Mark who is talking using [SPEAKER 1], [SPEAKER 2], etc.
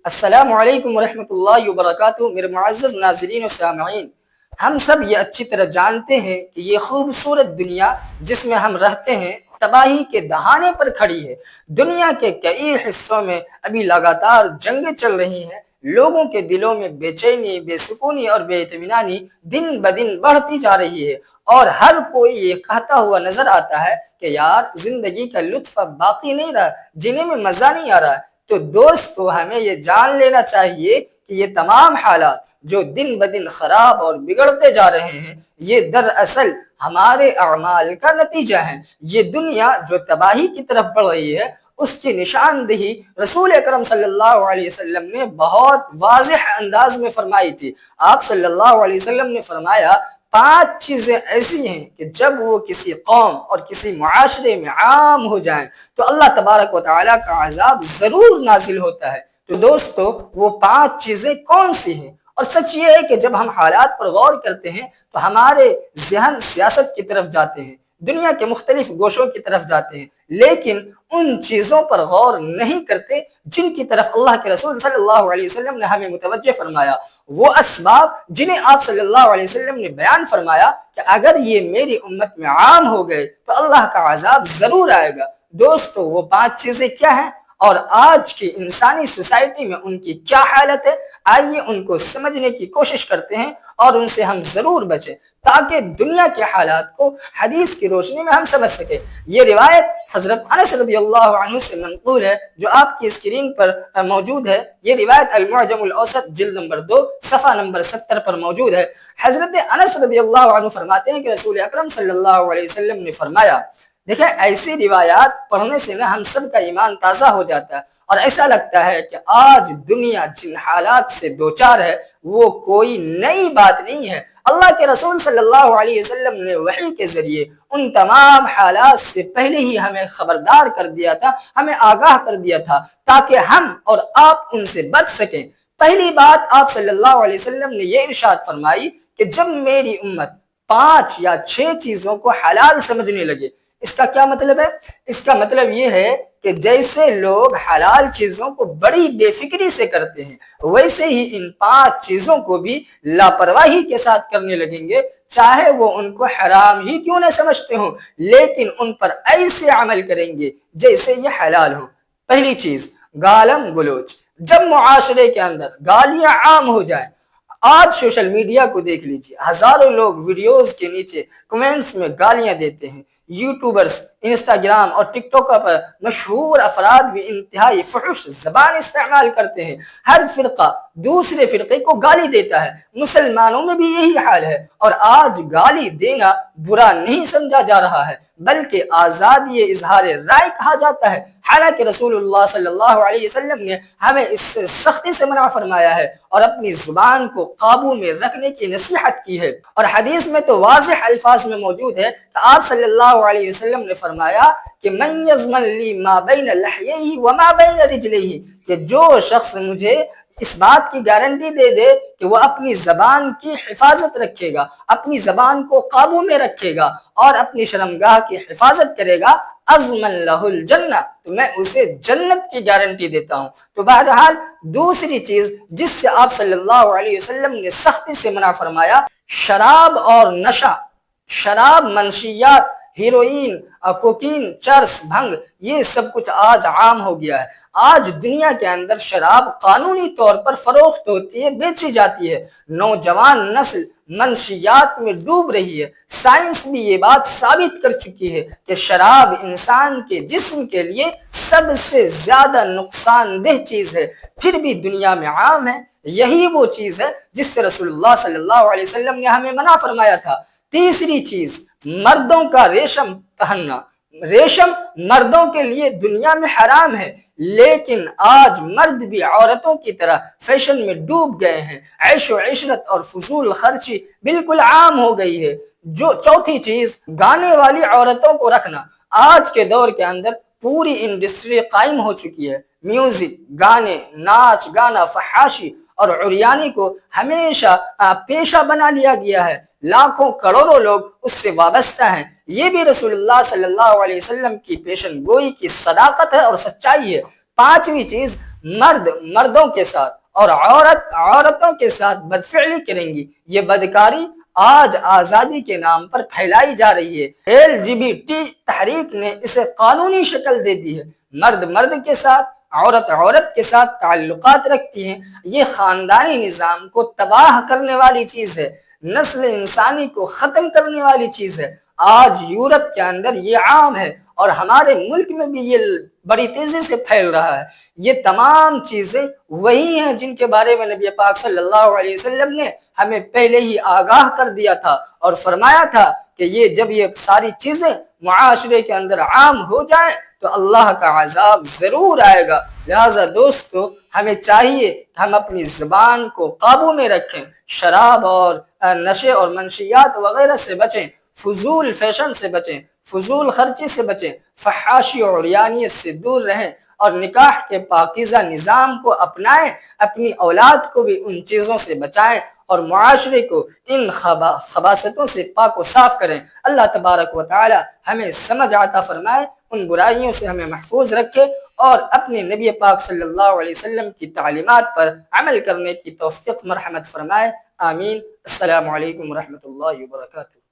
[SPEAKER 1] السلام علیکم ورحمۃ اللہ وبرکاتہ۔ میرے معزز ناظرین و سامعین، ہم سب یہ اچھی طرح جانتے ہیں کہ یہ خوبصورت دنیا جس میں ہم رہتے ہیں تباہی کے دہانے پر کھڑی ہے۔ دنیا کے کئی حصوں میں ابھی لگاتار جنگیں چل رہی ہیں۔ لوگوں کے دلوں میں بے چینی، بے سکونی اور بے اطمینانی دن بدن بڑھتی جا رہی ہے، اور ہر کوئی یہ کہتا ہوا نظر آتا ہے کہ یار زندگی کا لطف اب باقی نہیں رہا، جینے میں مزہ نہیں آ رہا ہے۔ تو دوستو، ہمیں یہ جان لینا چاہیے کہ یہ تمام حالات جو دن بدن خراب اور بگڑتے جا رہے ہیں، یہ دراصل ہمارے اعمال کا نتیجہ ہے۔ یہ دنیا جو تباہی کی طرف بڑھ رہی ہے، اس کی نشاندہی رسول اکرم صلی اللہ علیہ وسلم نے بہت واضح انداز میں فرمائی تھی۔ آپ صلی اللہ علیہ وسلم نے فرمایا 5 چیزیں ایسی ہیں کہ جب وہ کسی قوم اور کسی معاشرے میں عام ہو جائیں تو اللہ تبارک و تعالیٰ کا عذاب ضرور نازل ہوتا ہے۔ تو دوستو، وہ 5 چیزیں کون سی ہیں؟ اور سچ یہ ہے کہ جب ہم حالات پر غور کرتے ہیں تو ہمارے ذہن سیاست کی طرف جاتے ہیں، دنیا کے مختلف گوشوں کی طرف جاتے ہیں، لیکن ان چیزوں پر غور نہیں کرتے جن کی طرف اللہ کے رسول صلی اللہ علیہ وسلم نے ہمیں متوجہ فرمایا۔ وہ اسباب جنہیں آپ صلی اللہ علیہ وسلم نے بیان فرمایا کہ اگر یہ میری امت میں عام ہو گئے تو اللہ کا عذاب ضرور آئے گا۔ دوستو، وہ 5 چیزیں کیا ہیں اور آج کی انسانی سوسائٹی میں ان کی کیا حالت ہے؟ آئیے ان کو سمجھنے کی کوشش کرتے ہیں اور ان سے ہم ضرور بچیں، تاکہ دنیا کے حالات کو حدیث کی روشنی میں ہم سمجھ سکیں۔ یہ روایت حضرت انس رضی اللہ عنہ سے منقول ہے، جو آپ کی اسکرین پر موجود ہے۔ یہ روایت المعجم الاوسط جلد نمبر 2 صفحہ نمبر 70 پر موجود ہے۔ حضرت انس رضی اللہ عنہ فرماتے ہیں کہ رسول اکرم صلی اللہ علیہ وسلم نے فرمایا، دیکھیں ایسی روایات پڑھنے سے ہم سب کا ایمان تازہ ہو جاتا ہے، اور ایسا لگتا ہے کہ آج دنیا جن حالات سے دوچار ہے وہ کوئی نئی بات نہیں ہے۔ اللہ کے رسول صلی اللہ علیہ وسلم نے وحی کے ذریعے ان تمام حالات سے پہلے ہی ہمیں خبردار کر دیا تھا، ہمیں آگاہ کر دیا تھا، تاکہ ہم اور آپ ان سے بچ سکیں۔ پہلی بات آپ صلی اللہ علیہ وسلم نے یہ ارشاد فرمائی کہ جب میری امت 5 یا 6 چیزوں کو حلال سمجھنے لگے۔ اس کا کیا مطلب ہے؟ اس کا مطلب یہ ہے کہ جیسے لوگ حلال چیزوں کو بڑی بے فکری سے کرتے ہیں، ویسے ہی ان 5 چیزوں کو بھی لاپرواہی کے ساتھ کرنے لگیں گے، چاہے وہ ان کو حرام ہی کیوں نہ سمجھتے ہوں، لیکن ان پر ایسے عمل کریں گے جیسے یہ حلال ہو۔ پہلی چیز، گالم گلوچ۔ جب معاشرے کے اندر گالیاں عام ہو جائیں، آج سوشل میڈیا کو دیکھ لیجیے، ہزاروں لوگ ویڈیوز کے نیچے کمنٹس میں گالیاں دیتے ہیں۔ یوٹیوبرز، انسٹاگرام اور ٹک ٹاک پر مشہور افراد بھی انتہائی فحش زبان استعمال کرتے ہیں۔ ہر فرقہ دوسرے فرقے کو گالی دیتا ہے، مسلمانوں میں بھی یہی حال ہے، اور آج گالی دینا برا نہیں سمجھا جا رہا ہے، بلکہ آزادی اظہار رائے کہا جاتا ہے۔ حالانکہ رسول اللہ صلی اللہ علیہ وسلم نے ہمیں اس سے سختی سے منع فرمایا ہے اور اپنی زبان کو قابو میں رکھنے کی نصیحت کی ہے، اور حدیث میں تو واضح الفاظ میں موجود ہے کہ آپ صلی اللہ علیہ وسلم نے فرمایا کہ من یضمن لی ما بین لحیہ وما بین رجلیہ، کہ جو شخص مجھے اس بات کی گارنٹی دے دے کہ وہ اپنی زبان کی حفاظت رکھے گا، اپنی زبان کو قابو میں رکھے گا اور اپنی شرمگاہ کی حفاظت کرے گا، اضمن لہ الجنہ، تو میں اسے جنت کی گارنٹی دیتا ہوں۔ تو بہرحال دوسری چیز جس سے آپ صلی اللہ علیہ وسلم نے سختی سے منع فرمایا، شراب اور نشہ۔ شراب، منشیات، ہیروئن، کوکین، چرس، بھنگ، یہ سب کچھ آج عام ہو گیا ہے۔ آج دنیا کے اندر شراب قانونی طور پر فروخت ہوتی ہے، بیچی جاتی ہے۔ نوجوان نسل منشیات میں ڈوب رہی ہے۔ سائنس بھی یہ بات ثابت کر چکی ہے کہ شراب انسان کے جسم کے لیے سب سے زیادہ نقصان دہ چیز ہے، پھر بھی دنیا میں عام ہے۔ یہی وہ چیز ہے جس سے رسول اللہ صلی اللہ علیہ وسلم نے ہمیں منع فرمایا تھا۔ تیسری چیز، مردوں کا ریشم پہننا۔ ریشم مردوں کے لیے دنیا میں حرام ہے، لیکن آج مرد بھی عورتوں کی طرح فیشن میں ڈوب گئے ہیں۔ عیش و عشرت اور فضول خرچی بالکل عام ہو گئی ہے۔ جو چوتھی چیز، گانے والی عورتوں کو رکھنا۔ آج کے دور کے اندر پوری انڈسٹری قائم ہو چکی ہے۔ میوزک، گانے، ناچ گانا، فحاشی اور عریانی کو ہمیشہ پیشہ بنا لیا گیا ہے۔ لاکھوں کروڑوں لوگ اس سے وابستہ ہیں۔ یہ بھی رسول اللہ صلی اللہ علیہ وسلم کی پیشن گوئی کی صداقت ہے اور سچائی ہے۔ پانچویں چیز، مرد مردوں کے ساتھ اور عورت عورتوں کے ساتھ بدفعلی کریں گی، یہ بدکاری آج آزادی کے نام پر پھیلائی جا رہی ہے۔ LGBT تحریک نے اسے قانونی شکل دے دی ہے۔ مرد مرد کے ساتھ، عورت عورت کے ساتھ تعلقات رکھتی ہیں۔ یہ خاندانی نظام کو تباہ کرنے والی چیز ہے، نسل انسانی کو ختم کرنے والی چیز ہے۔ آج یورپ کے اندر یہ عام ہے اور ہمارے ملک میں بھی یہ بڑی تیزی سے پھیل رہا ہے۔ یہ تمام چیزیں وہی ہیں جن کے بارے میں نبی پاک صلی اللہ علیہ وسلم نے ہمیں پہلے ہی آگاہ کر دیا تھا اور فرمایا تھا کہ جب یہ ساری چیزیں معاشرے کے اندر عام ہو جائیں تو اللہ کا عذاب ضرور آئے گا۔ لہذا دوستو، ہمیں چاہیے کہ ہم اپنی زبان کو قابو میں رکھیں، شراب اور نشے اور منشیات وغیرہ سے بچیں، فضول فیشن سے بچیں، فضول خرچی سے بچیں، فحاشی اور عریانیت سے دور رہیں اور نکاح کے پاکیزہ نظام کو اپنائیں، اپنی اولاد کو بھی ان چیزوں سے بچائیں اور معاشرے کو ان خباثتوں سے پاک و صاف کریں۔ اللہ تبارک و تعالی ہمیں سمجھ عطا فرمائے، ان برائیوں سے ہمیں محفوظ رکھے اور اپنے نبی پاک صلی اللہ علیہ وسلم کی تعلیمات پر عمل کرنے کی توفیق مرحمت فرمائے۔ آمین۔ السلام علیکم ورحمۃ اللہ وبرکاتہ۔